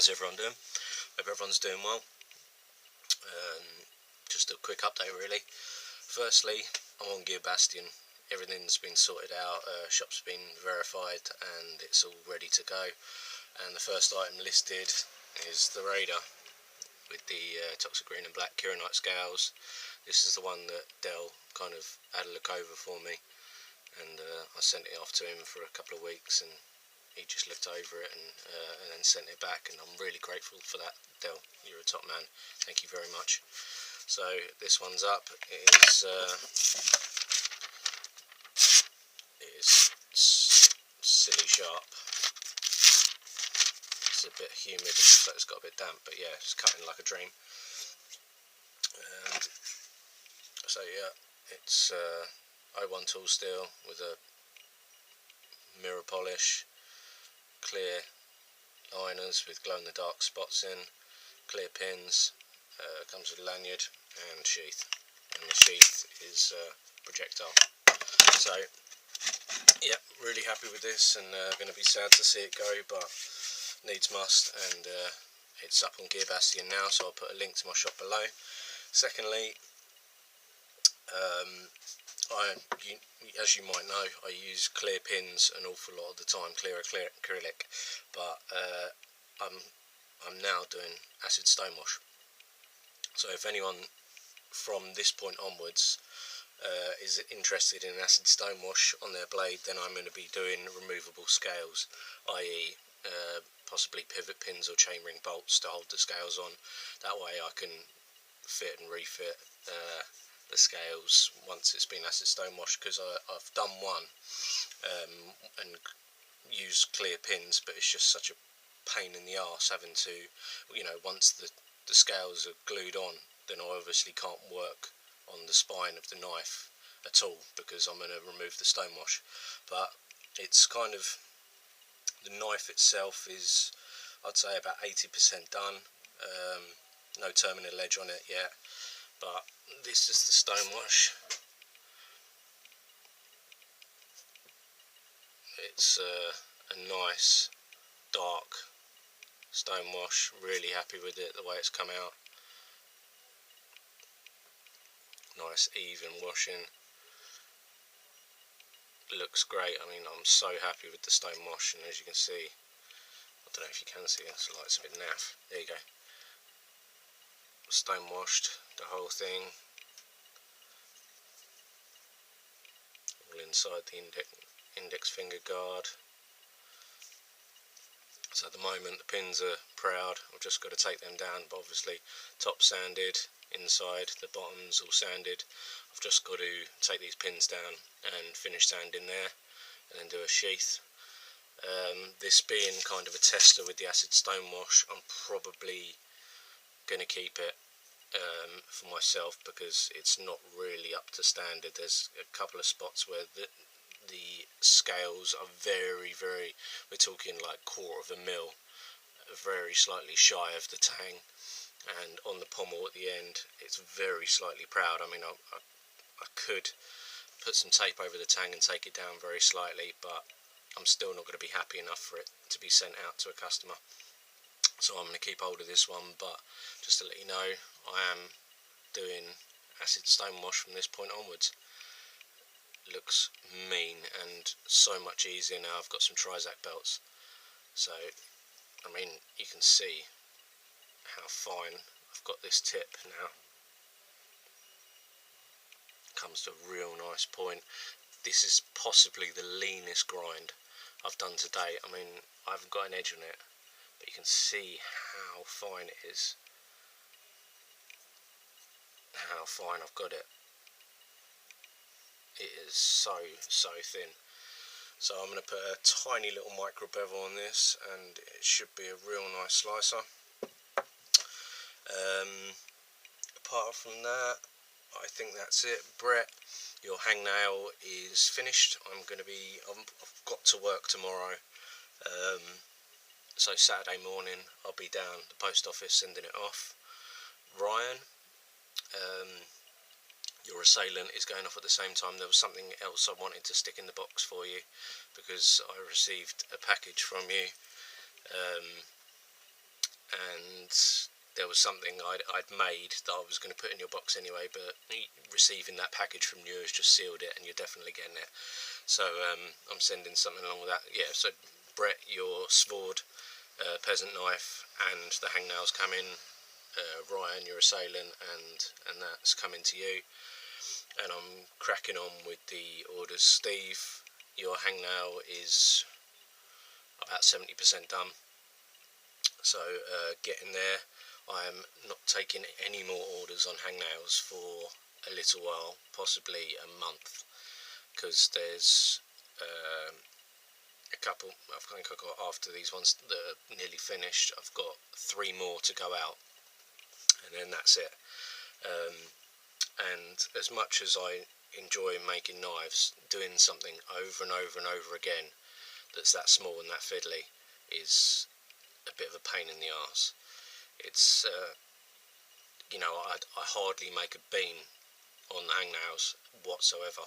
How's everyone doing? Hope everyone's doing well. Just a quick update really. Firstly, I'm on Gear Bastion. Everything's been sorted out, shop's been verified and it's all ready to go. And the first item listed is the Raider with the Toxic Green and Black Kieranite scales. This is the one that Dell kind of had a look over for me, and I sent it off to him for a couple of weeks, and he just looked over it and then sent it back, and I'm really grateful for that, Dell. You're a top man. Thank you very much. So this one's up. It is silly sharp. It's a bit humid, so it's got a bit damp, but yeah, it's cutting like a dream. And so yeah, it's 01 tool steel with a mirror polish, clear liners with glow-in-the-dark spots in, clear pins, comes with a lanyard and sheath, and the sheath is projectile. So yeah, really happy with this, and going to be sad to see it go, but needs must, and it's up on Gear Bastion now, so I'll put a link to my shop below. Secondly, as you might know, I use clear pins an awful lot of the time, clear acrylic, but I'm now doing acid stonewash. So if anyone from this point onwards is interested in acid stonewash on their blade, then I'm going to be doing removable scales, i.e. Possibly pivot pins or chainring bolts to hold the scales on. That way I can fit and refit the scales once it's been acid stonewash, because I've done one and used clear pins, but it's just such a pain in the arse having to, once the scales are glued on, then I obviously can't work on the spine of the knife at all, because I'm going to remove the stonewash. But it's kind of, the knife itself is, I'd say, about 80% done. No terminal edge on it yet, but this is the stonewash. It's a nice dark stonewash. Really happy with it, the way it's come out. Nice even washing. Looks great. I mean, I'm so happy with the stonewash, and as you can see, I don't know if you can see, this light's a bit naff. There you go. Stonewashed the whole thing, all inside the index finger guard. So at the moment the pins are proud. I've just got to take them down, but obviously top sanded, inside the bottoms all sanded. I've just got to take these pins down and finish sanding there, and then do a sheath. This being kind of a tester with the acid stonewash, I'm probably going to keep it for myself, because it's not really up to standard. There's a couple of spots where the scales are very, we're talking like 1/4 mil, very slightly shy of the tang, and on the pommel at the end it's very slightly proud. I mean, I could put some tape over the tang and take it down very slightly, but I'm still not going to be happy enough for it to be sent out to a customer. So I'm going to keep hold of this one, but just to let you know, I am doing acid stonewash from this point onwards. Looks mean and so much easier now. I've got some Trizact belts, so I mean, you can see how fine I've got this tip now. Comes to a real nice point. This is possibly the leanest grind I've done to date. I mean, I haven't got an edge on it, but you can see how fine it is, how fine I've got it. It is so thin. So I'm going to put a tiny little micro bevel on this, and it should be a real nice slicer. Apart from that, I think that's it. Brett, your hangnail is finished. I've got to work tomorrow, so Saturday morning I'll be down the post office sending it off. Ryan, your assailant is going off at the same time. There was something else I wanted to stick in the box for you, because I received a package from you and there was something I'd made that I was going to put in your box anyway, but receiving that package from you has just sealed it, and you're definitely getting it. So I'm sending something along with that. Yeah, so Brett, your sword, peasant knife, and the hangnails come in. Ryan, your assailant, and that's coming to you. And I'm cracking on with the orders. Steve, your hangnail is about 70% done. So getting there. I am not taking any more orders on hangnails for a little while, possibly a month, because there's a couple, I think I got, after these ones that are nearly finished, I've got 3 more to go out, and then that's it. And as much as I enjoy making knives, doing something over and over and over again that's that small and that fiddly is a bit of a pain in the arse. It's you know, I hardly make a beam on the hangnails whatsoever,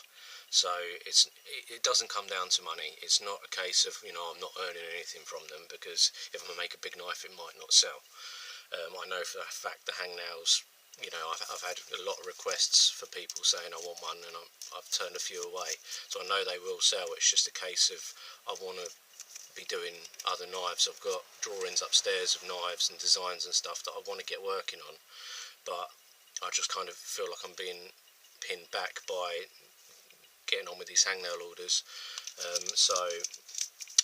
so it doesn't come down to money. It's not a case of, you know, I'm not earning anything from them, because if I'm going to make a big knife it might not sell. I know for a fact the hangnails, you know, I've had a lot of requests for people saying I want one, and I've turned a few away, so I know they will sell. It's just a case of I want to be doing other knives. I've got drawings upstairs of knives and designs and stuff that I want to get working on, but I just kind of feel like I'm being pinned back by getting on with these hangnail orders. So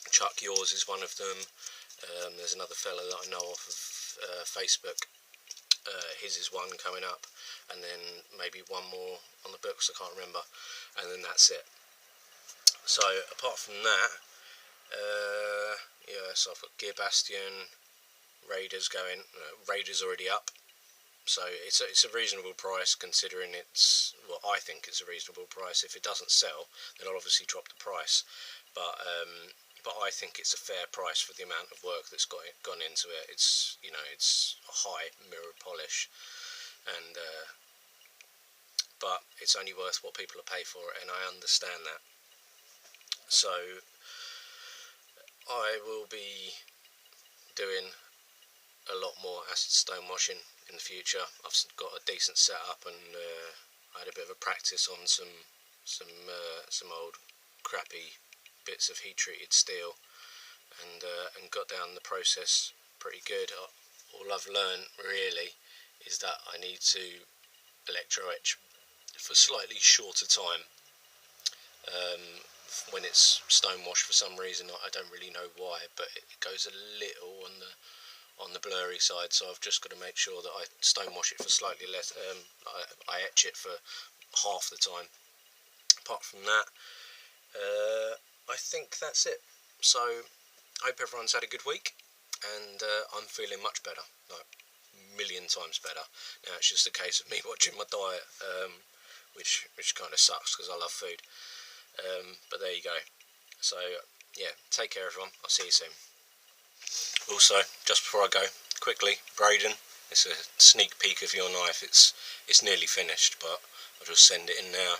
Chuck, yours is one of them. There's another fella that I know off of Facebook. His is one coming up, and then maybe one more on the books, I can't remember, and then that's it. So apart from that, yeah, so I've got Gear Bastion, Raiders going. Raiders already up, so it's a reasonable price, considering it's, well, I think it's a reasonable price. If it doesn't sell, then I'll obviously drop the price, but I think it's a fair price for the amount of work that's gone into it. It's, you know, it's a high mirror polish, and but it's only worth what people will pay for it, and I understand that. So I will be doing a lot more acid stone washing in the future. I've got a decent setup, and I had a bit of a practice on some old crappy bits of heat treated steel, and got down the process pretty good. All I've learned really is that I need to electro etch for slightly shorter time. When it's stone washed, for some reason, I don't really know why, but it goes a little on the blurry side, so I've just got to make sure that I stone wash it for slightly less. I etch it for half the time. Apart from that, I think that's it. So I hope everyone's had a good week, and I'm feeling much better, like a million times better. Now it's just a case of me watching my diet, which kind of sucks because I love food. But there you go. So yeah, take care everyone, I'll see you soon. Also, just before I go, quickly, Braden, it's a sneak peek of your knife. It's nearly finished, but I'll just send it in now.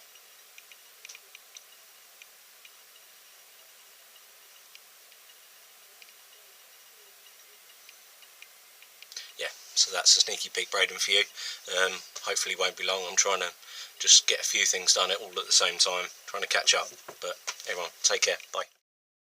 Yeah, so that's a sneaky peek, Braden, for you. Hopefully won't be long. I'm trying to just get a few things done all at the same time, trying to catch up. But everyone, take care, bye.